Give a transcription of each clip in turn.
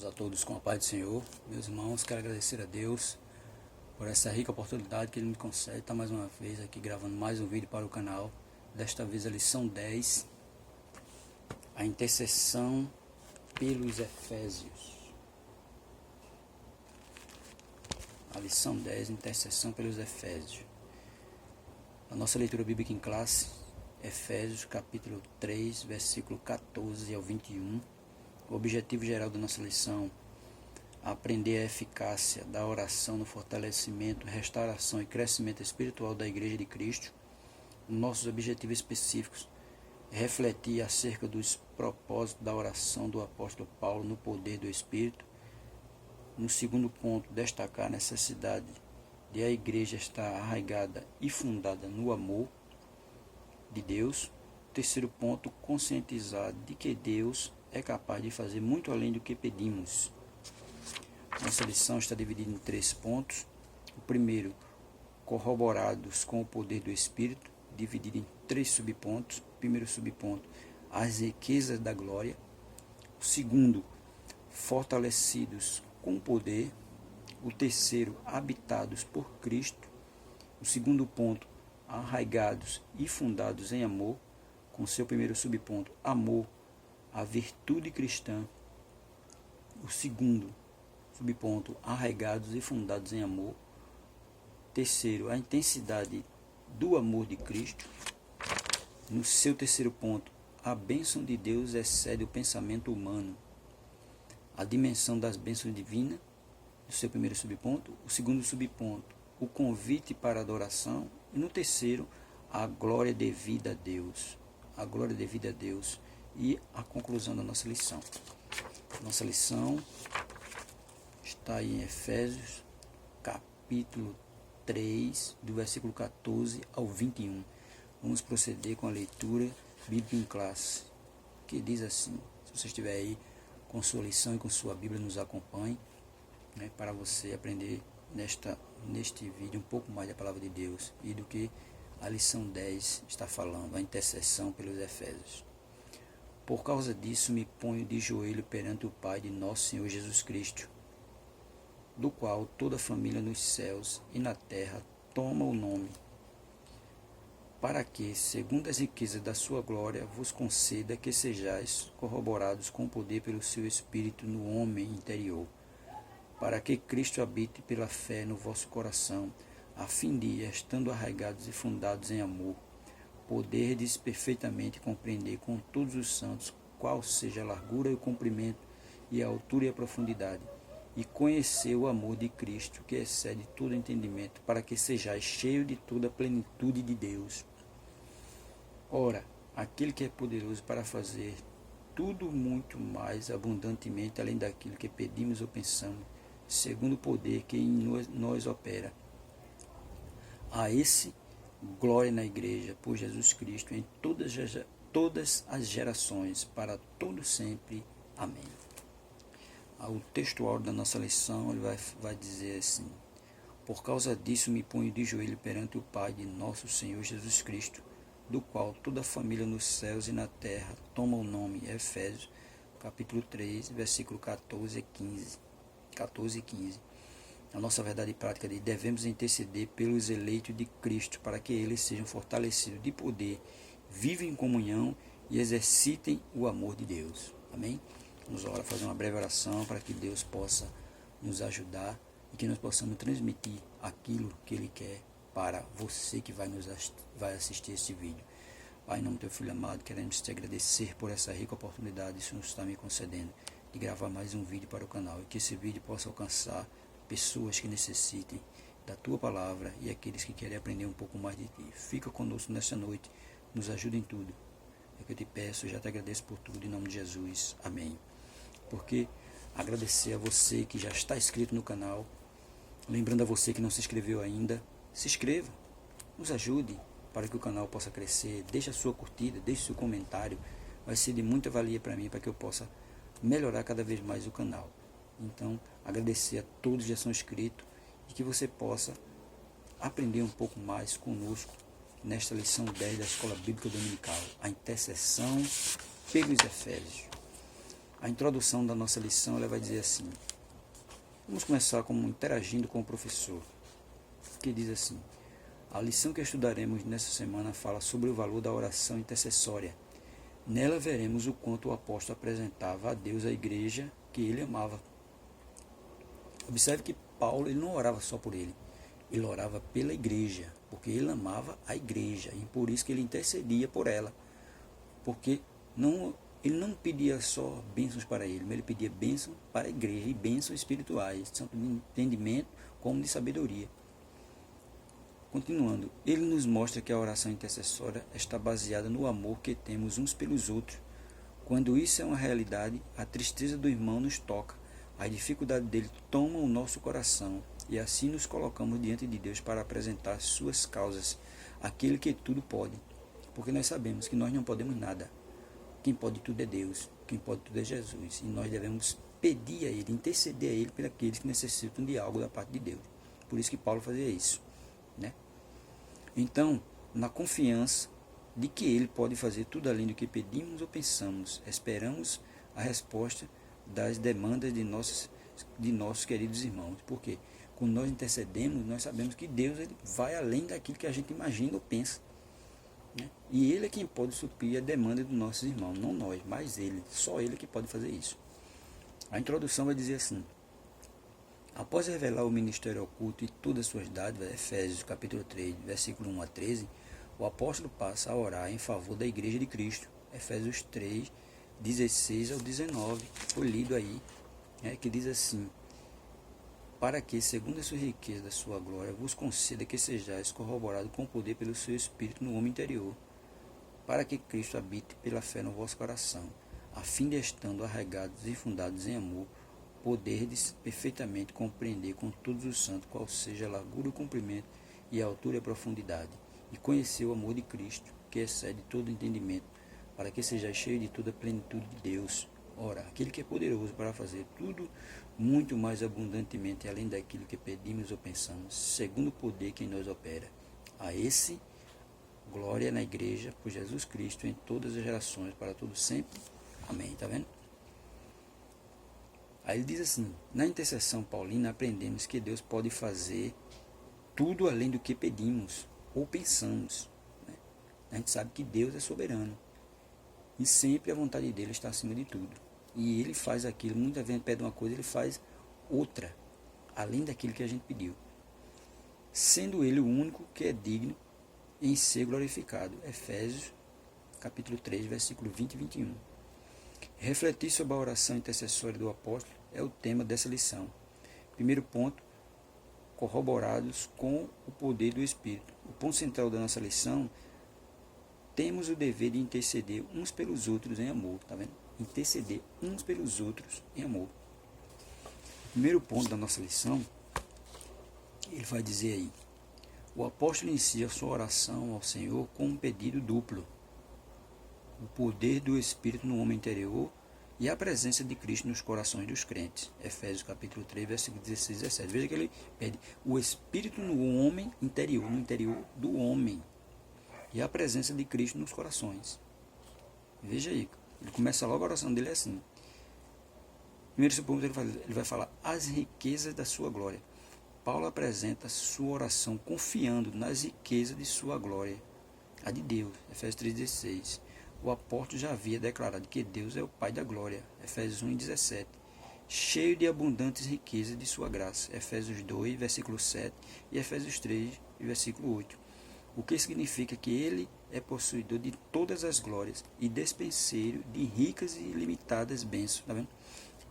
A todos com a paz do Senhor. Meus irmãos, quero agradecer a Deus por essa rica oportunidade que Ele me concede. Estar mais uma vez aqui gravando mais um vídeo para o canal. Desta vez a lição 10, a intercessão pelos Efésios. A lição 10, intercessão pelos Efésios. A nossa leitura bíblica em classe, Efésios capítulo 3, versículo 14 ao 21. O objetivo geral da nossa lição é aprender a eficácia da oração no fortalecimento, restauração e crescimento espiritual da Igreja de Cristo. Nossos objetivos específicos é refletir acerca dos propósitos da oração do apóstolo Paulo no poder do Espírito. No segundo ponto, destacar a necessidade de a Igreja estar arraigada e fundada no amor de Deus. Terceiro ponto, conscientizar de que Deus é capaz de fazer muito além do que pedimos. Nossa lição está dividida em 3 pontos. O primeiro, corroborados com o poder do Espírito, dividido em 3 subpontos. O primeiro subponto, as riquezas da glória. O segundo, fortalecidos com o poder. O terceiro, habitados por Cristo. O segundo ponto, arraigados e fundados em amor, com seu primeiro subponto, amor, a virtude cristã. O segundo subponto, arraigados e fundados em amor. Terceiro, a intensidade do amor de Cristo. No seu terceiro ponto, a bênção de Deus excede o pensamento humano. A dimensão das bênçãos divinas, no seu primeiro subponto. O segundo subponto, o convite para a adoração. E no terceiro, a glória devida a Deus. A glória devida a Deus. E a conclusão da nossa lição. Nossa lição está aí em Efésios, capítulo 3, do versículo 14 ao 21. Vamos proceder com a leitura bíblica em classe, que diz assim. Se você estiver aí com sua lição e com sua Bíblia, nos acompanhe, para você aprender neste vídeo um pouco mais da palavra de Deus e do que a lição 10 está falando, a intercessão pelos Efésios. Por causa disso me ponho de joelho perante o Pai de nosso Senhor Jesus Cristo, do qual toda a família nos céus e na terra toma o nome, para que, segundo as riquezas da sua glória, vos conceda que sejais corroborados com poder pelo seu Espírito no homem interior, para que Cristo habite pela fé no vosso coração, a fim de, estando arraigados e fundados em amor, poderdes perfeitamente compreender com todos os santos qual seja a largura e o comprimento e a altura e a profundidade, e conhecer o amor de Cristo, que excede todo entendimento, para que sejais cheio de toda a plenitude de Deus. Ora, aquele que é poderoso para fazer tudo muito mais abundantemente, além daquilo que pedimos ou pensamos, segundo o poder que em nós opera. A esse glória na Igreja, por Jesus Cristo, em todas as gerações, para todo sempre. Amém. O textual da nossa lição ele vai dizer assim: por causa disso me ponho de joelho perante o Pai de nosso Senhor Jesus Cristo, do qual toda a família nos céus e na terra toma o nome. Efésios, capítulo 3, versículo 14 e 15. A nossa verdade prática de devemos interceder pelos eleitos de Cristo, para que eles sejam fortalecidos de poder, vivam em comunhão e exercitem o amor de Deus. Amém? Vamos agora fazer uma breve oração para que Deus possa nos ajudar e que nós possamos transmitir aquilo que Ele quer para você que vai assistir este vídeo. Pai, em nome do Teu Filho amado, queremos te agradecer por essa rica oportunidade que o Senhor está me concedendo de gravar mais um vídeo para o canal e que esse vídeo possa alcançar pessoas que necessitem da Tua palavra e aqueles que querem aprender um pouco mais de Ti. Fica conosco nesta noite, nos ajuda em tudo. É que eu te peço, já te agradeço por tudo, em nome de Jesus. Amém. Porque agradecer a você que já está inscrito no canal, lembrando a você que não se inscreveu ainda, se inscreva, nos ajude para que o canal possa crescer, deixe a sua curtida, deixe o seu comentário, vai ser de muita valia para mim, para que eu possa melhorar cada vez mais o canal. Então, agradecer a todos que já são inscritos e que você possa aprender um pouco mais conosco nesta lição 10 da Escola Bíblica Dominical, a intercessão pelos Efésios. A introdução da nossa lição ela vai dizer assim. Vamos começar como interagindo com o professor, que diz assim: a lição que estudaremos nessa semana fala sobre o valor da oração intercessória. Nela veremos o quanto o apóstolo apresentava a Deus a igreja que ele amava. Observe que Paulo ele não orava só por ele orava pela igreja, porque ele amava a igreja, e por isso que ele intercedia por ela, porque ele não pedia só bênçãos para ele, mas ele pedia bênçãos para a igreja, e bênçãos espirituais, tanto de entendimento como de sabedoria. Continuando, ele nos mostra que a oração intercessória está baseada no amor que temos uns pelos outros. Quando isso é uma realidade, a tristeza do irmão nos toca, a dificuldade dele toma o nosso coração, e assim nos colocamos diante de Deus para apresentar suas causas, aquele que tudo pode, porque nós sabemos que nós não podemos nada. Quem pode tudo é Deus, quem pode tudo é Jesus, e nós devemos pedir a Ele, interceder a Ele por aqueles que necessitam de algo da parte de Deus. Por isso que Paulo fazia isso, né? Então, na confiança de que Ele pode fazer tudo além do que pedimos ou pensamos, esperamos a resposta das demandas de nossos queridos irmãos. Por quê? Quando nós intercedemos, nós sabemos que Deus ele vai além daquilo que a gente imagina ou pensa, né? E Ele é quem pode suprir a demanda dos nossos irmãos, não nós, mas Ele, só Ele que pode fazer isso. A introdução vai dizer assim: após revelar o ministério oculto e todas as suas dádivas, Efésios capítulo 3, versículo 1 a 13, o apóstolo passa a orar em favor da igreja de Cristo. Efésios 3, 16 ao 19, foi lido aí, que diz assim: para que, segundo a sua riqueza da sua glória, vos conceda que sejais corroborados com poder pelo seu Espírito no homem interior, para que Cristo habite pela fé no vosso coração, a fim de, estando arraigados e fundados em amor, poderdes perfeitamente compreender com todos os santos qual seja a largura, o comprimento e a altura e a profundidade, e conhecer o amor de Cristo, que excede todo entendimento, para que sejais cheios de toda a plenitude de Deus. Ora, aquele que é poderoso para fazer tudo muito mais abundantemente, além daquilo que pedimos ou pensamos, segundo o poder que em nós opera. A esse, glória na igreja, por Jesus Cristo, em todas as gerações, para todos sempre. Amém. Está vendo? Aí ele diz assim: na intercessão paulina aprendemos que Deus pode fazer tudo além do que pedimos ou pensamos, né? A gente sabe que Deus é soberano e sempre a vontade dele está acima de tudo. E ele faz aquilo, muitas vezes a gente pede uma coisa, ele faz outra, além daquilo que a gente pediu. Sendo ele o único que é digno em ser glorificado. Efésios, capítulo 3, versículo 20 e 21. Refletir sobre a oração intercessória do apóstolo é o tema dessa lição. Primeiro ponto, corroborados com o poder do Espírito. O ponto central da nossa lição, temos o dever de interceder uns pelos outros em amor, tá vendo? Interceder uns pelos outros em amor. O primeiro ponto da nossa lição, ele vai dizer aí: o apóstolo inicia sua oração ao Senhor com um pedido duplo: o poder do Espírito no homem interior e a presença de Cristo nos corações dos crentes. Efésios capítulo 3, versículo 16 e 17. Veja que ele pede o Espírito no homem interior, no interior do homem, e a presença de Cristo nos corações. Veja aí, ele começa logo a oração dele assim. Primeiro ponto, ele vai falar as riquezas da sua glória. Paulo apresenta sua oração confiando nas riquezas de sua glória, a de Deus. Efésios 3,16. O apóstolo já havia declarado que Deus é o Pai da glória. Efésios 1,17. Cheio de abundantes riquezas de sua graça. Efésios 2, versículo 7 e Efésios 3, versículo 8. O que significa que ele é possuidor de todas as glórias e despenseiro de ricas e ilimitadas bênçãos. Tá vendo?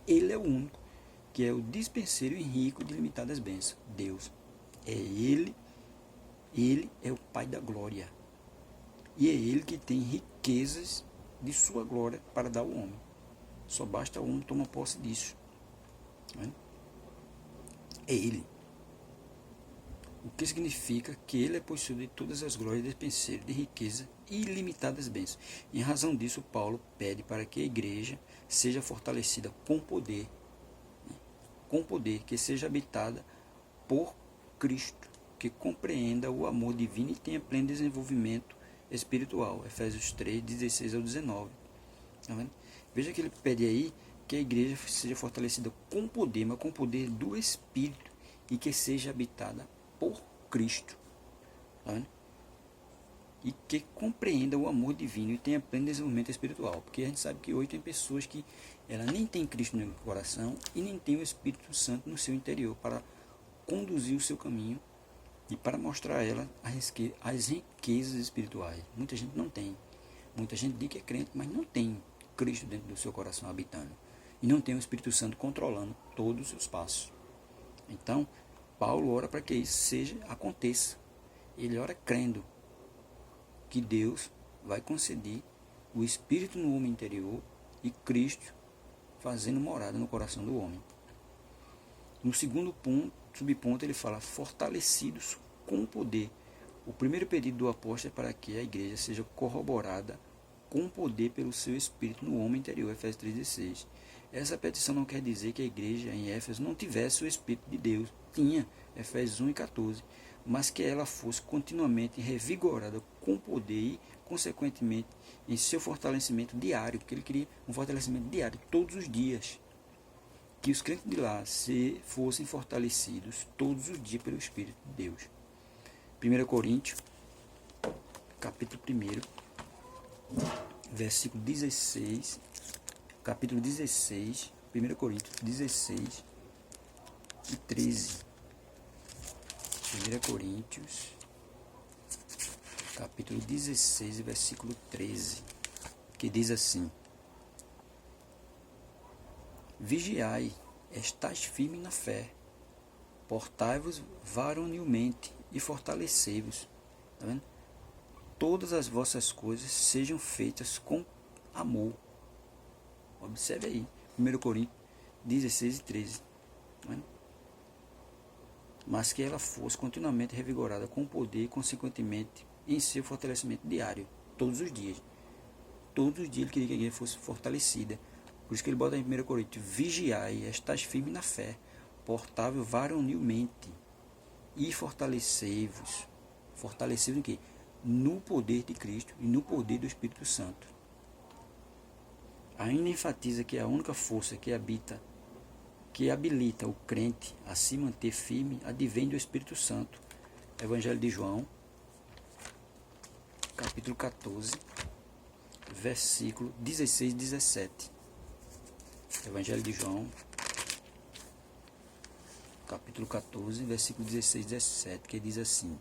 Ele é o único que é o dispenseiro e rico de limitadas bênçãos. Deus. É Ele é o Pai da glória. E é Ele que tem riquezas de sua glória para dar ao homem. Só basta o homem tomar posse disso. É Ele. O que significa que Ele é possuidor de todas as glórias, dispenseiro de riqueza e ilimitadas bênçãos. Em razão disso, Paulo pede para que a igreja seja fortalecida com poder, que seja habitada por Cristo, que compreenda o amor divino e tenha pleno desenvolvimento espiritual. Efésios 3, 16 ao 19. Tá vendo? Veja que ele pede aí que a igreja seja fortalecida com poder, mas com o poder do Espírito, e que seja habitada por Cristo. Tá vendo? E que compreenda o amor divino e tenha pleno desenvolvimento espiritual. Porque a gente sabe que hoje tem pessoas que ela nem tem Cristo no coração e nem tem o Espírito Santo no seu interior para conduzir o seu caminho e para mostrar a ela as riquezas espirituais. Muita gente não tem. Muita gente diz que é crente, mas não tem Cristo dentro do seu coração habitando. E não tem o Espírito Santo controlando todos os seus passos. Então, Paulo ora para que isso aconteça. Ele ora crendo que Deus vai conceder o Espírito no homem interior e Cristo fazendo morada no coração do homem. No segundo subponto, ele fala fortalecidos com o poder. O primeiro pedido do apóstolo é para que a igreja seja corroborada com poder pelo seu Espírito no homem interior, Efésios 3,16. Essa petição não quer dizer que a igreja em Éfeso não tivesse o Espírito de Deus. Tinha, Efésios 1,14. Mas que ela fosse continuamente revigorada com poder e, consequentemente, em seu fortalecimento diário, porque ele queria um fortalecimento diário, todos os dias. Que os crentes de lá fossem fortalecidos todos os dias pelo Espírito de Deus. 1 Coríntios, capítulo 1, versículo 16, capítulo 16, 1 Coríntios 16 e 13. 1 Coríntios, capítulo 16, versículo 13, que diz assim: Vigiai, estais firmes na fé, portai-vos varonilmente e fortalecei-vos. Tá vendo? Todas as vossas coisas sejam feitas com amor. Observe aí, 1 Coríntios 16 e 13. Tá vendo? Mas que ela fosse continuamente revigorada com poder e, consequentemente, em seu fortalecimento diário, todos os dias. Todos os dias ele queria que a igreja fosse fortalecida. Por isso que ele bota em 1 Coríntios: Vigiai, estais firmes na fé, portável varonilmente, e fortalecei-vos. Fortalecei-vos em quê? No poder de Cristo e no poder do Espírito Santo. Ainda enfatiza que a única força que habilita o crente a se manter firme advém do Espírito Santo. Evangelho de João, capítulo 14, versículo 16 e 17. Evangelho de João, capítulo 14, versículo 16 e 17, que diz assim: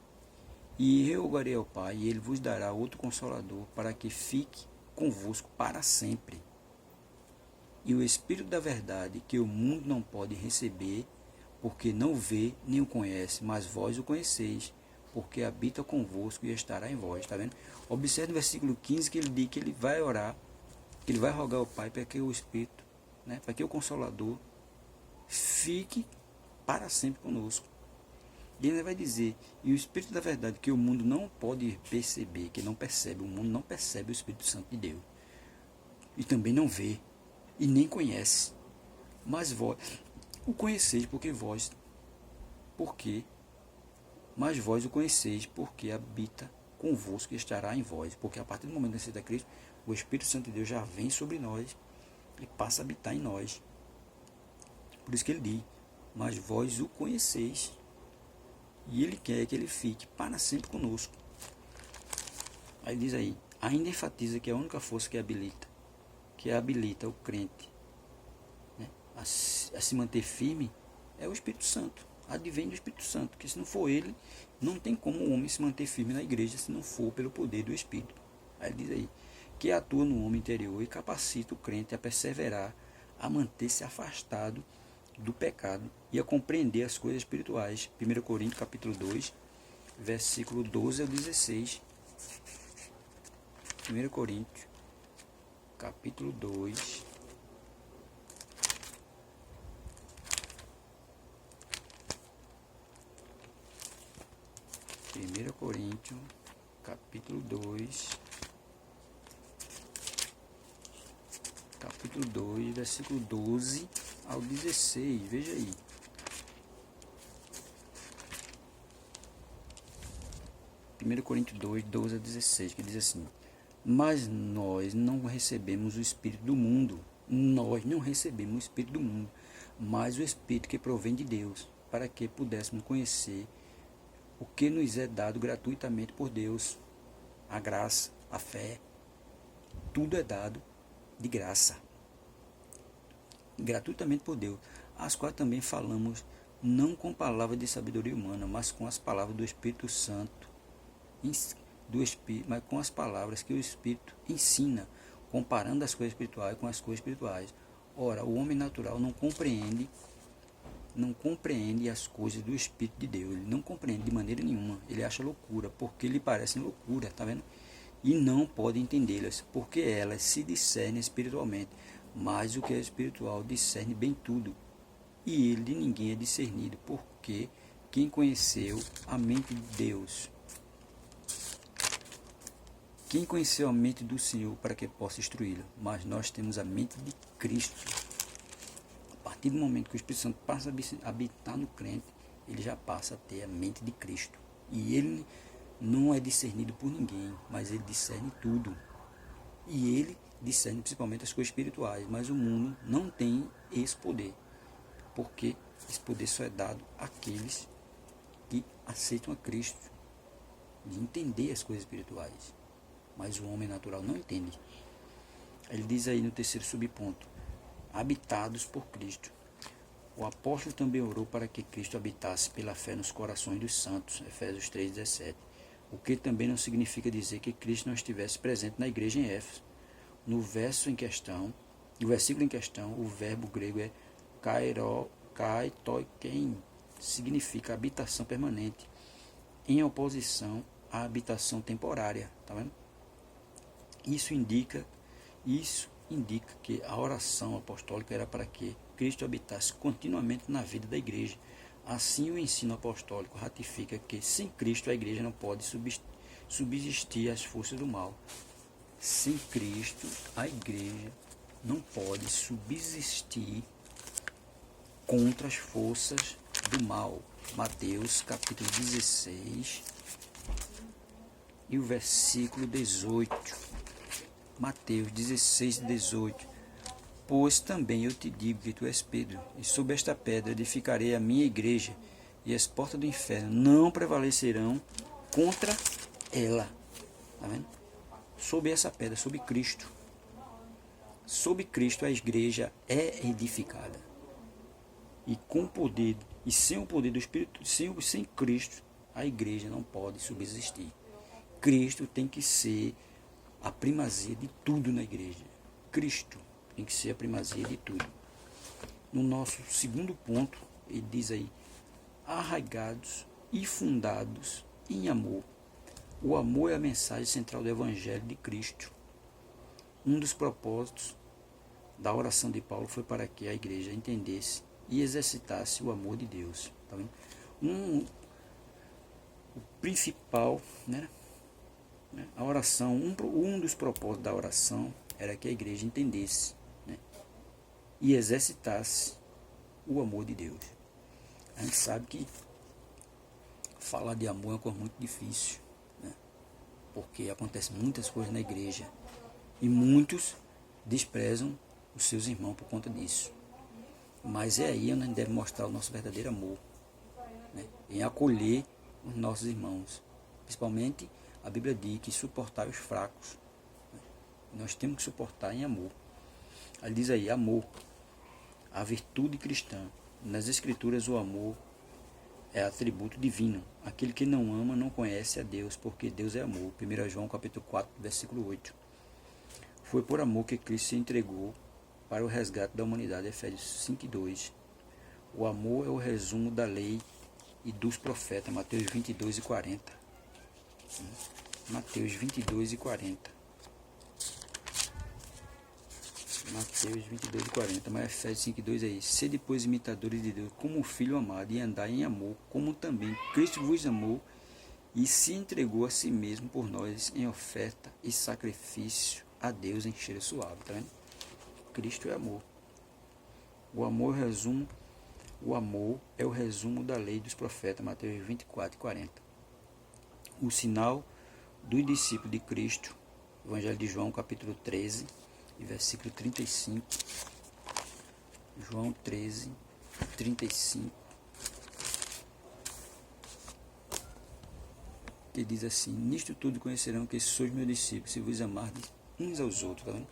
E eu rogarei ao Pai, e ele vos dará outro Consolador, para que fique convosco para sempre. E o Espírito da verdade, que o mundo não pode receber, porque não vê nem o conhece, mas vós o conheceis, porque habita convosco e estará em vós. Está vendo? Observe no versículo 15 que ele diz que ele vai orar, que ele vai rogar ao Pai para que o Espírito, para que o Consolador fique para sempre conosco. E ele vai dizer: e o Espírito da verdade, que o mundo não pode perceber, que não percebe, o mundo não percebe o Espírito Santo de Deus, e também não vê, e nem conhece, mas vós o conheceis, mas vós o conheceis, porque habita convosco e estará em vós. Porque a partir do momento que aceita Cristo, o Espírito Santo de Deus já vem sobre nós e passa a habitar em nós. Por isso que ele diz: mas vós o conheceis, e ele quer que ele fique para sempre conosco. Aí diz aí, ainda enfatiza que a única força que habilita o crente, a se manter firme, é o Espírito Santo. Advém do Espírito Santo, porque se não for ele, não tem como o homem se manter firme na igreja se não for pelo poder do Espírito. Aí ele diz aí, que atua no homem interior e capacita o crente a perseverar, a manter-se afastado do pecado e a compreender as coisas espirituais. 1 Coríntios capítulo 2, versículo 12 ao 16. 1 Coríntios capítulo 2, capítulo 2, versículo 12 ao 16, veja aí. Primeiro Coríntios 2, 12 ao 16, que diz assim: Mas nós não recebemos o Espírito do mundo, nós não recebemos o Espírito do mundo, mas o Espírito que provém de Deus, para que pudéssemos conhecer o que nos é dado gratuitamente por Deus, a graça, a fé, tudo é dado de graça, gratuitamente por Deus, as quais também falamos não com palavras de sabedoria humana, mas com as palavras do Espírito Santo, mas com as palavras que o Espírito ensina, comparando as coisas espirituais com as coisas espirituais. Ora, o homem natural não compreende as coisas do Espírito de Deus, ele não compreende de maneira nenhuma, ele acha loucura, porque lhe parecem loucura, tá vendo? E não pode entendê-las, porque elas se discernem espiritualmente, mas o que é espiritual discerne bem tudo, e ele de ninguém é discernido, porque quem conheceu a mente de Deus, quem conheceu a mente do Senhor para que possa instruí-lo? Mas nós temos a mente de Cristo. A partir do momento que o Espírito Santo passa a habitar no crente, ele já passa a ter a mente de Cristo. E ele não é discernido por ninguém, mas ele discerne tudo. E ele discerne principalmente as coisas espirituais, mas o mundo não tem esse poder, porque esse poder só é dado àqueles que aceitam a Cristo, de entender as coisas espirituais. Mas o homem natural não entende. Ele diz aí no terceiro subponto, habitados por Cristo. O apóstolo também orou para que Cristo habitasse pela fé nos corações dos santos, Efésios 3,17. O que também não significa dizer que Cristo não estivesse presente na igreja em Éfeso. No versículo em questão, o verbo grego é kaitoiken, significa habitação permanente, em oposição à habitação temporária, tá vendo? Isso indica que a oração apostólica era para que Cristo habitasse continuamente na vida da igreja. Assim, o ensino apostólico ratifica que sem Cristo a igreja não pode subsistir às forças do mal. Sem Cristo a igreja não pode subsistir contra as forças do mal. Mateus capítulo 16 e o versículo 18. Mateus 16, 18. Pois também eu te digo que tu és Pedro, e sob esta pedra edificarei a minha igreja, e as portas do inferno não prevalecerão contra ela. Tá vendo? Sob essa pedra, sob Cristo. Sob Cristo a igreja é edificada. E com o poder, e sem o poder do Espírito, sem Cristo, a igreja não pode subsistir. Cristo tem que ser a primazia de tudo na igreja. Cristo tem que ser a primazia de tudo. No nosso segundo ponto, ele diz aí, arraigados e fundados em amor. O amor é a mensagem central do Evangelho de Cristo. Um dos propósitos da oração de Paulo foi para que a igreja entendesse e exercitasse o amor de Deus. Tá vendo? O principal, né? A oração, um dos propósitos da oração era que a igreja entendesse, né, e exercitasse o amor de Deus. A gente sabe que falar de amor é uma coisa muito difícil, né, porque acontecem muitas coisas na igreja e muitos desprezam os seus irmãos por conta disso. Mas é aí onde a gente deve mostrar o nosso verdadeiro amor, né, em acolher os nossos irmãos, principalmente. A Bíblia diz que suportar os fracos. Nós temos que suportar em amor. Ela diz aí, amor, a virtude cristã. Nas Escrituras, o amor é atributo divino. Aquele que não ama não conhece a Deus, porque Deus é amor. 1 João capítulo 4, versículo 8. Foi por amor que Cristo se entregou para o resgate da humanidade. Efésios 5:2. O amor é o resumo da lei e dos profetas. Mateus 22:40. Mateus 22:40. Mateus 22:40. Mas Efésios 5:2 é isso. Sede, depois, imitadores de Deus, como o Filho amado, e andai em amor, como também Cristo vos amou e se entregou a si mesmo por nós em oferta e sacrifício a Deus em cheiro suave. Tá vendo? Cristo é amor. O amor é o resumo da lei dos profetas. Mateus 24:40. O sinal dos discípulos de Cristo, Evangelho de João, capítulo 13, e versículo 35. João 13, 35. Que diz assim: nisto tudo conhecerão que sois meus discípulos, se vos amardes uns aos outros. Tá vendo?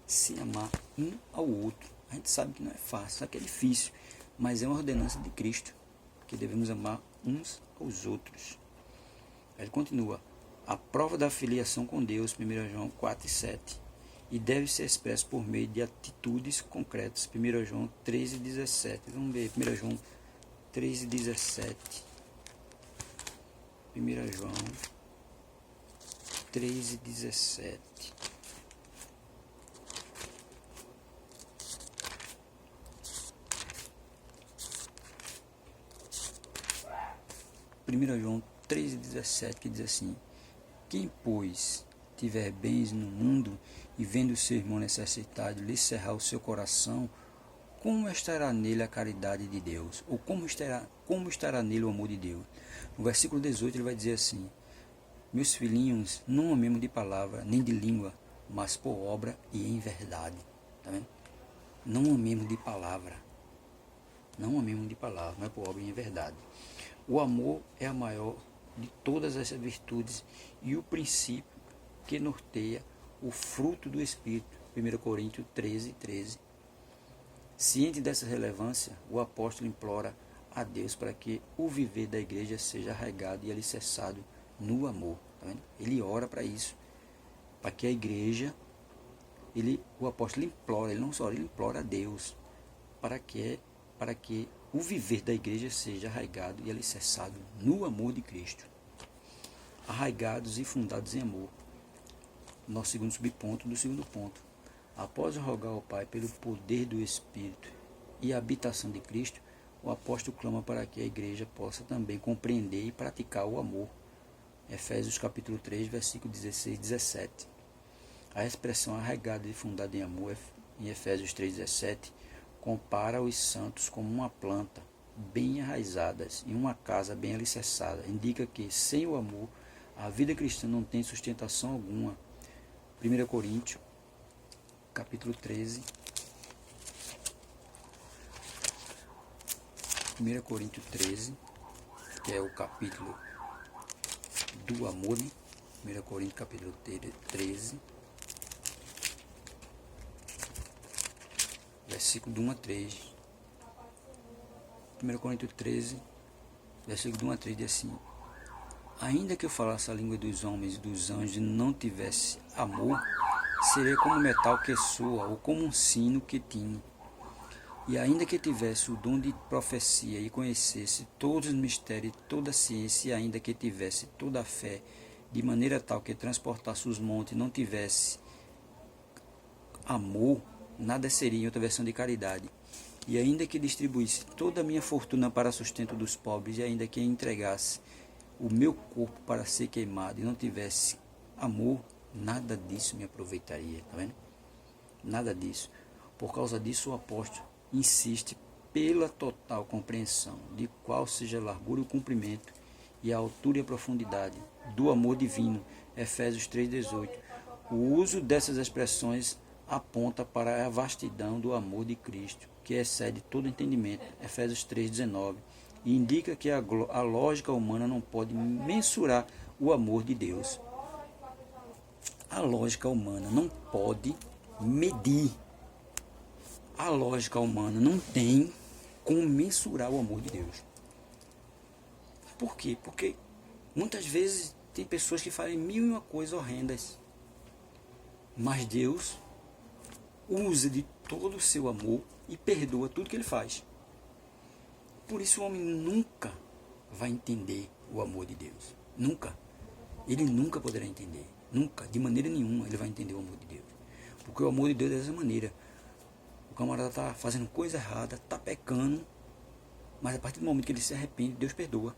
Se amar um ao outro. A gente sabe que não é fácil, sabe que é difícil, mas é uma ordenança de Cristo, que devemos amar uns aos outros. Ele continua: a prova da filiação com Deus, 1 João 4 e 7, e deve ser expresso por meio de atitudes concretas, 1 João 13 e 17. Vamos ver, 1 João 13 e 17. 1 João 13 e 17. João 13 e 17, que diz assim: quem, pois, tiver bens no mundo e vendo o seu irmão necessitado lhe cerrar o seu coração, como estará nele a caridade de Deus? Ou como estará nele o amor de Deus? No versículo 18 ele vai dizer assim: meus filhinhos, não amemos de palavra nem de língua, mas por obra e em verdade. Tá vendo? Não amemos de palavra. Não amemos de palavra, mas por obra e em verdade. O amor é a maior de todas essas virtudes e o princípio que norteia o fruto do Espírito. 1 Coríntios 13, 13. Ciente dessa relevância, o apóstolo implora a Deus para que o viver da igreja seja arraigado e alicerçado no amor. Tá vendo? Ele ora para isso, para que a igreja, o apóstolo implora, ele não só ora, ele implora a Deus para que o viver da igreja seja arraigado e alicerçado no amor de Cristo. Arraigados e fundados em amor. Nosso segundo subponto do segundo ponto. Após rogar ao Pai pelo poder do Espírito e a habitação de Cristo, o apóstolo clama para que a igreja possa também compreender e praticar o amor. Efésios capítulo 3, versículo 16 e 17. A expressão arraigada e fundada em amor, em Efésios 3, 17, compara os santos como uma planta bem arraizadas em uma casa bem alicerçada. Indica que, sem o amor, a vida cristã não tem sustentação alguma. 1 Coríntios, capítulo 13. 1 Coríntios 13, que é o capítulo do amor, né? 1 Coríntios, capítulo 13, versículo de 1 a 3. 1 Coríntios 13, versículo de 1 a 3 diz assim: ainda que eu falasse a língua dos homens e dos anjos e não tivesse amor, seria como metal que soa ou como um sino que tine. E ainda que tivesse o dom de profecia e conhecesse todos os mistérios e toda a ciência, e ainda que tivesse toda a fé, de maneira tal que transportasse os montes e não tivesse amor, nada seria, em outra versão, de caridade. E ainda que distribuísse toda a minha fortuna para sustento dos pobres, e ainda que entregasse o meu corpo para ser queimado e não tivesse amor, nada disso me aproveitaria. Tá vendo? Nada disso. Por causa disso, o apóstolo insiste pela total compreensão de qual seja a largura e o comprimento e a altura e a profundidade do amor divino. Efésios 3,18. O uso dessas expressões aponta para a vastidão do amor de Cristo, que excede todo entendimento. Efésios 3,19. E indica que a lógica humana não pode mensurar o amor de Deus. A lógica humana não pode medir. A lógica humana não tem como mensurar o amor de Deus. Por quê? Porque muitas vezes tem pessoas que fazem mil e uma coisas horrendas, mas Deus usa de todo o seu amor e perdoa tudo que ele faz. Por isso o homem nunca vai entender o amor de Deus. Nunca. Ele nunca poderá entender. Nunca, de maneira nenhuma, ele vai entender o amor de Deus. Porque o amor de Deus é dessa maneira. O camarada está fazendo coisa errada, está pecando, mas a partir do momento que ele se arrepende, Deus perdoa.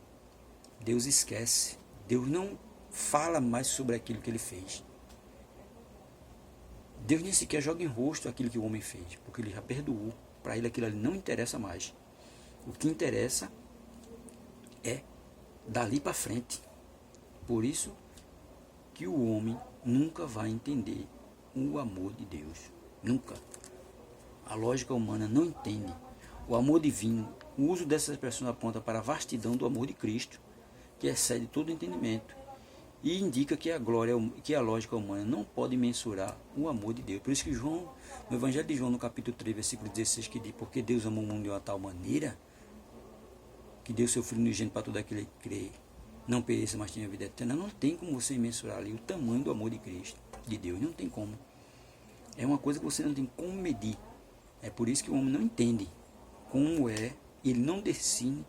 Deus esquece. Deus não fala mais sobre aquilo que ele fez. Deus nem sequer joga em rosto aquilo que o homem fez, porque ele já perdoou. Para ele aquilo ali não interessa mais. O que interessa é dali para frente. Por isso que o homem nunca vai entender o amor de Deus. Nunca. A lógica humana não entende. O amor divino, o uso dessa expressão aponta para a vastidão do amor de Cristo, que excede todo entendimento, e indica que a lógica humana não pode mensurar o amor de Deus. Por isso que João, no Evangelho de João, no capítulo 3, versículo 16, que diz: porque Deus amou o mundo de uma tal maneira que deu seu Filho unigênito para todo aquele que crê, não pereça, mas tenha vida eterna. Não tem como você mensurar ali o tamanho do amor de Cristo, de Deus. Não tem como. É uma coisa que você não tem como medir. É por isso que o homem não entende como é. Ele não discerne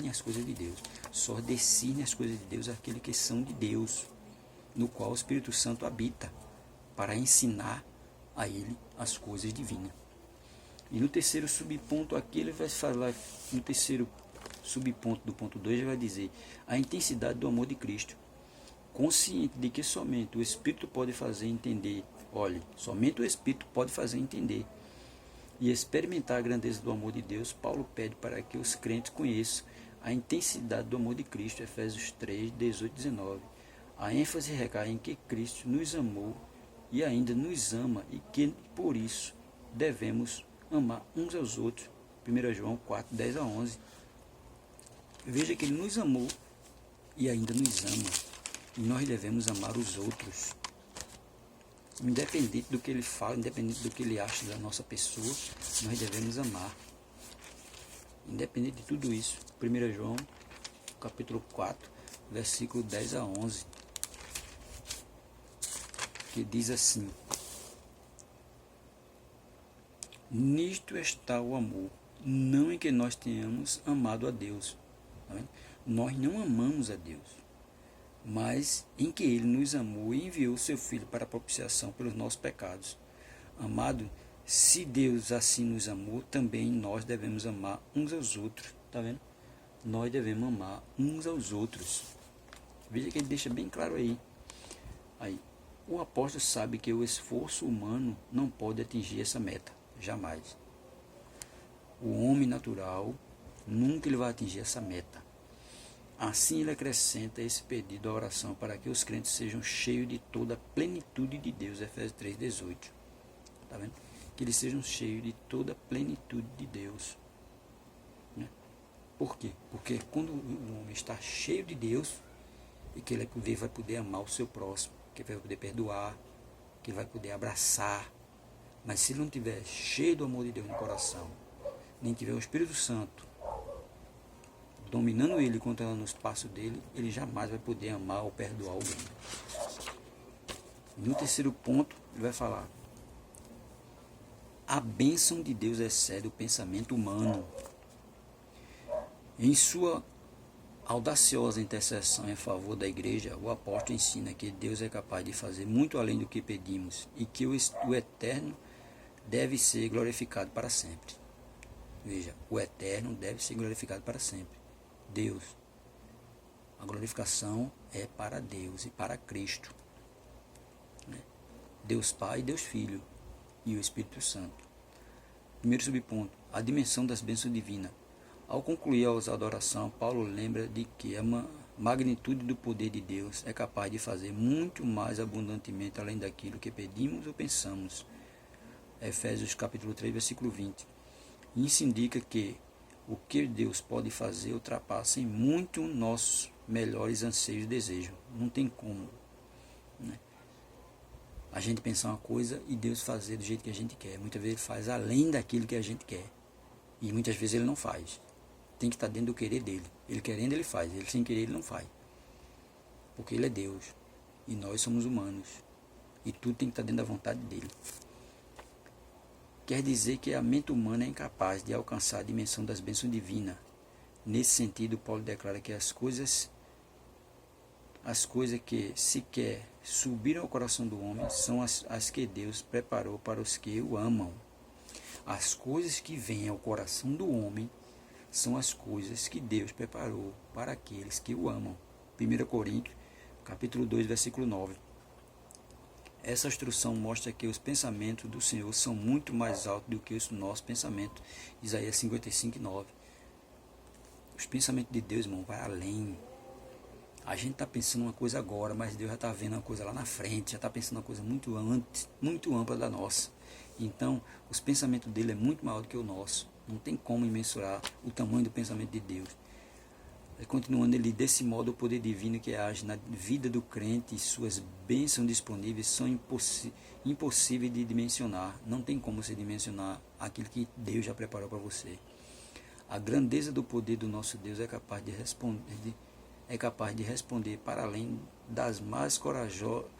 as coisas de Deus. Só discerne as coisas de Deus aqueles que são de Deus, no qual o Espírito Santo habita, para ensinar a ele as coisas divinas. E no terceiro subponto aqui ele vai falar, no terceiro subponto do ponto 2, ele vai dizer a intensidade do amor de Cristo. Consciente de que somente o Espírito pode fazer entender, olhe, somente o Espírito pode fazer entender e experimentar a grandeza do amor de Deus, Paulo pede para que os crentes conheçam a intensidade do amor de Cristo, Efésios 3, 18 e 19. A ênfase recai em que Cristo nos amou e ainda nos ama e que por isso devemos amar uns aos outros. 1 João 4, 10 a 11. Veja que ele nos amou e ainda nos ama. E nós devemos amar os outros. Independente do que ele fala, independente do que ele acha da nossa pessoa, nós devemos amar. Independente de tudo isso. 1 João, capítulo 4, versículo 10 a 11. Que diz assim: nisto está o amor, não em que nós tenhamos amado a Deus. Tá vendo? Nós não amamos a Deus, mas em que Ele nos amou e enviou seu Filho para a propiciação pelos nossos pecados. Amado, se Deus assim nos amou, também nós devemos amar uns aos outros. Tá vendo? Nós devemos amar uns aos outros. Veja que ele deixa bem claro aí. O apóstolo sabe que o esforço humano não pode atingir essa meta, jamais. O homem natural nunca ele vai atingir essa meta. Assim ele acrescenta esse pedido à oração para que os crentes sejam cheios de toda a plenitude de Deus, Efésios 3, 18. Tá vendo? Que eles sejam cheios de toda a plenitude de Deus. Né? Por quê? Porque quando o homem está cheio de Deus, e que ele vai poder amar o seu próximo, que ele vai poder perdoar, que ele vai poder abraçar. Mas se ele não estiver cheio do amor de Deus no coração, nem tiver o Espírito Santo dominando ele, controlando os passos dele, ele jamais vai poder amar ou perdoar alguém. No terceiro ponto, ele vai falar: a bênção de Deus excede o pensamento humano. Em sua audaciosa intercessão em favor da igreja, o apóstolo ensina que Deus é capaz de fazer muito além do que pedimos e que o eterno deve ser glorificado para sempre. Veja, o eterno deve ser glorificado para sempre. Deus. A glorificação é para Deus e para Cristo. Deus Pai, Deus Filho e o Espírito Santo. Primeiro subponto, a dimensão das bênçãos divinas. Ao concluir a adoração, Paulo lembra de que a magnitude do poder de Deus é capaz de fazer muito mais abundantemente além daquilo que pedimos ou pensamos. Efésios capítulo 3, versículo 20. Isso indica que o que Deus pode fazer ultrapassa em muito nossos melhores anseios e desejos. Não tem como, né? A gente pensar uma coisa e Deus fazer do jeito que a gente quer. Muitas vezes Ele faz além daquilo que a gente quer. E muitas vezes Ele não faz. Tem que estar dentro do querer dele. Ele querendo, Ele faz. Ele sem querer, Ele não faz. Porque Ele é Deus. E nós somos humanos. E tudo tem que estar dentro da vontade dele. Quer dizer que a mente humana é incapaz de alcançar a dimensão das bênçãos divinas. Nesse sentido, Paulo declara que as coisas que sequer subiram ao coração do homem são as que Deus preparou para os que o amam. As coisas que vêm ao coração do homem são as coisas que Deus preparou para aqueles que o amam. 1 Coríntios, capítulo 2, versículo 9. Essa instrução mostra que os pensamentos do Senhor são muito mais altos do que os nossos pensamentos. Isaías 55, 9. Os pensamentos de Deus, irmão, vai além. A gente está pensando uma coisa agora, mas Deus já está vendo uma coisa lá na frente, já está pensando uma coisa muito ampla da nossa. Então, os pensamentos dele é muito maior do que o nosso. Não tem como mensurar o tamanho do pensamento de Deus. Continuando, ele desse modo o poder divino que age na vida do crente e suas bênçãos disponíveis são impossíveis de dimensionar. Não tem como se dimensionar aquilo que Deus já preparou para você. A grandeza do poder do nosso Deus é capaz de responder para além das mais corajosas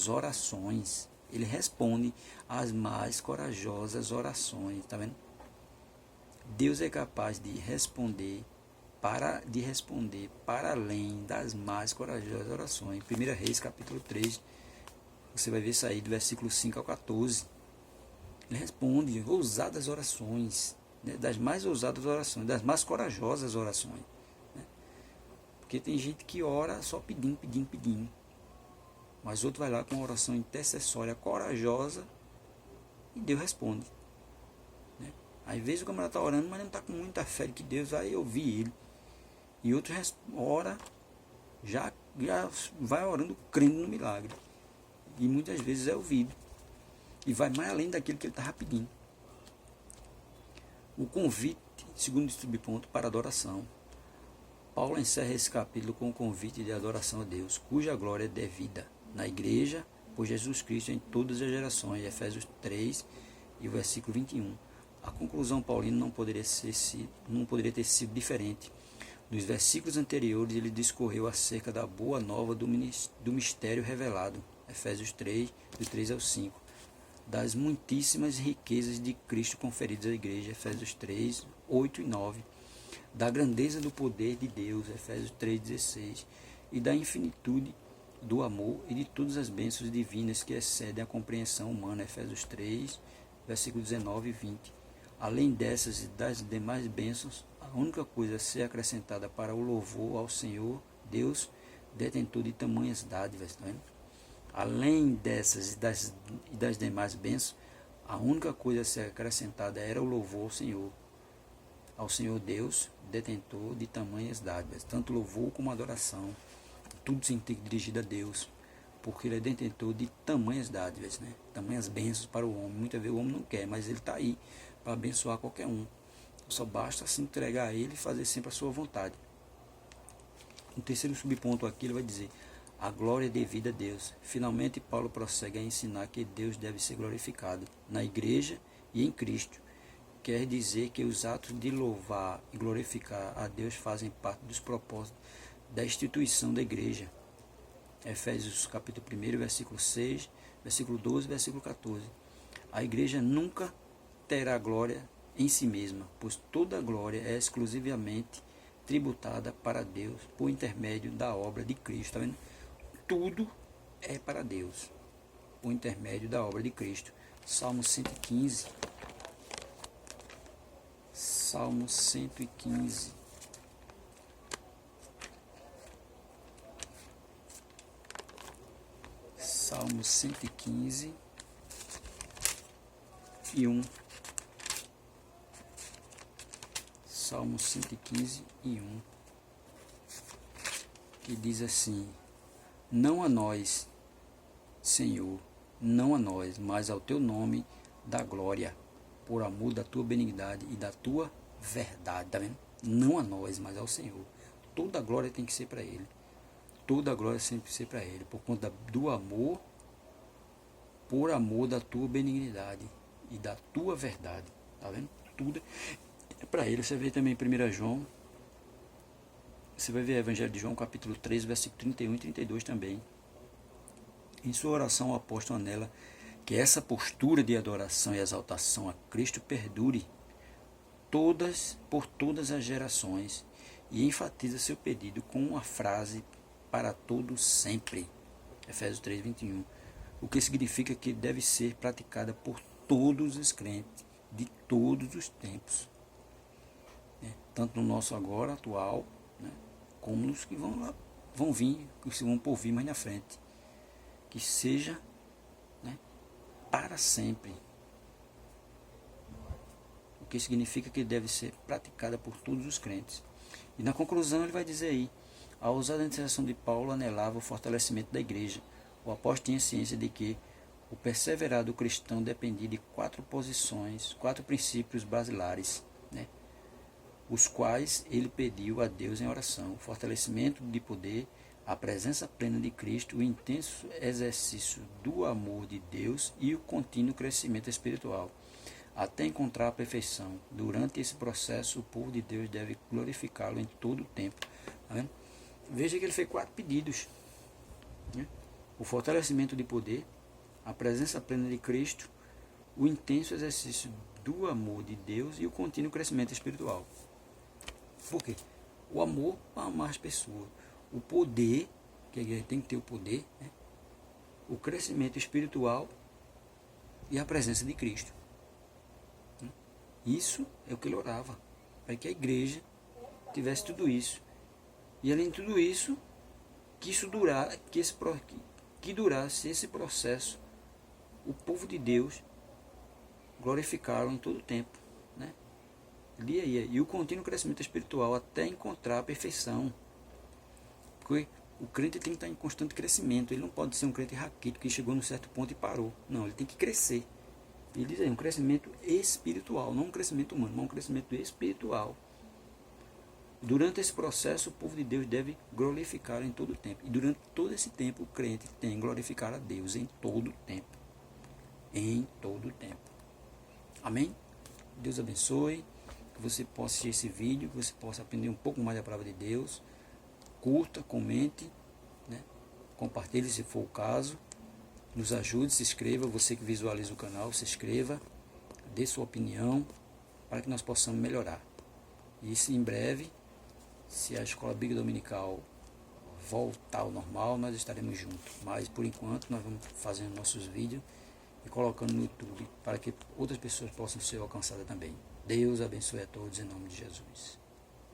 orações. Ele responde às mais corajosas orações, tá vendo? Deus é capaz de responder para além das mais corajosas orações. 1 Reis, capítulo 3, você vai ver isso aí do versículo 5 ao 14. Ele responde ousadas orações, né? Das mais ousadas orações, das mais corajosas orações. Né? Porque tem gente que ora só pedindo. Mas outro vai lá com uma oração intercessória corajosa e Deus responde. Né? Às vezes o camarada está orando, mas não está com muita fé de que Deus vai ouvir ele. E outro ora, já vai orando, crendo no milagre. E muitas vezes é ouvido. E vai mais além daquilo que ele estava pedindo. O convite, segundo subponto, para adoração. Paulo encerra esse capítulo com o convite de adoração a Deus, cuja glória é devida na igreja por Jesus Cristo em todas as gerações. Efésios 3 e o versículo 21. A conclusão paulina não poderia ter sido diferente. Nos versículos anteriores, ele discorreu acerca da boa nova do mistério revelado, Efésios 3, do 3 ao 5, das muitíssimas riquezas de Cristo conferidas à igreja, Efésios 3, 8 e 9, da grandeza do poder de Deus, Efésios 3, 16, e da infinitude do amor e de todas as bênçãos divinas que excedem a compreensão humana, Efésios 3, versículos 19 e 20. Além dessas e das demais bênçãos, a única coisa a ser acrescentada para o louvor ao Senhor, Deus, detentor de tamanhas dádivas. Tá vendo? Além dessas e das demais bênçãos, a única coisa a ser acrescentada era o louvor ao Senhor Deus, detentor de tamanhas dádivas. Tanto louvor como adoração, tudo se tem dirigido a Deus, porque ele é detentor de tamanhas dádivas, né? Tamanhas bênçãos para o homem. Muitas vezes o homem não quer, mas ele está aí para abençoar qualquer um. Só basta se entregar a ele e fazer sempre a sua vontade. No terceiro subponto aqui ele vai dizer: a glória é devida a Deus. Finalmente Paulo prossegue a ensinar que Deus deve ser glorificado na igreja e em Cristo. Quer dizer que os atos de louvar e glorificar a Deus fazem parte dos propósitos da instituição da igreja. Efésios capítulo 1, versículo 6, versículo 12, versículo 14. A igreja nunca terá glória em si mesma, pois toda a glória é exclusivamente tributada para Deus por intermédio da obra de Cristo. Tá vendo? Tudo é para Deus por intermédio da obra de Cristo. Salmo 115. Salmo 115. Salmo 115 e 1. Salmo 115 e 1, que diz assim: não a nós, Senhor, não a nós, mas ao teu nome dá glória, por amor da tua benignidade e da tua verdade. Tá vendo? Não a nós, mas ao Senhor. Toda a glória tem que ser para Ele. Toda a glória sempre ser para Ele, por conta do amor, por amor da tua benignidade e da tua verdade. Tá vendo? Tudo é para Ele. Você vê também 1 João, você vai ver o Evangelho de João, capítulo 3, versículo 31 e 32 também. Em sua oração, o apóstolo anela que essa postura de adoração e exaltação a Cristo perdure por todas as gerações, e enfatiza seu pedido com a frase para todos sempre, Efésios 3, 21, o que significa que deve ser praticada por todos os crentes de todos os tempos, né? Tanto no nosso agora atual, né? Como nos que vão vir, que vão por vir mais na frente, que seja, né, para sempre, o que significa que deve ser praticada por todos os crentes. E na conclusão ele vai dizer aí: A ousada intercessão de Paulo anelava o fortalecimento da igreja. O apóstolo tinha ciência de que o perseverar do cristão dependia de 4 posições, 4 princípios basilares, né, os quais ele pediu a Deus em oração: o fortalecimento de poder, a presença plena de Cristo, o intenso exercício do amor de Deus e o contínuo crescimento espiritual, até encontrar a perfeição. Durante esse processo, o povo de Deus deve glorificá-lo em todo o tempo. Tá vendo? Veja que ele fez 4 pedidos, né? O fortalecimento de poder, a presença plena de Cristo, o intenso exercício do amor de Deus e o contínuo crescimento espiritual. Por quê? O amor para amar as pessoas, o poder, que a igreja tem que ter o poder, né? O crescimento espiritual e a presença de Cristo. Isso é o que ele orava, para que a igreja tivesse tudo isso. E além de tudo isso, que durasse esse processo, o povo de Deus glorificaram em todo o tempo, né? E o contínuo crescimento espiritual até encontrar a perfeição. Porque o crente tem que estar em constante crescimento. Ele não pode ser um crente raquítico que chegou num certo ponto e parou. Não, ele tem que crescer. Ele diz aí, um crescimento espiritual, não um crescimento humano, mas um crescimento espiritual. Durante esse processo, o povo de Deus deve glorificar em todo o tempo. E durante todo esse tempo, o crente tem que glorificar a Deus em todo o tempo. Em todo o tempo. Amém? Deus abençoe. Que você possa assistir esse vídeo, que você possa aprender um pouco mais da palavra de Deus. Curta, comente, né? Compartilhe se for o caso. Nos ajude, se inscreva. Você que visualiza o canal, se inscreva. Dê sua opinião para que nós possamos melhorar. E isso em breve, se a Escola Bíblica Dominical voltar ao normal, nós estaremos juntos. Mas por enquanto nós vamos fazendo nossos vídeos e colocando no YouTube para que outras pessoas possam ser alcançadas também. Deus abençoe a todos em nome de Jesus.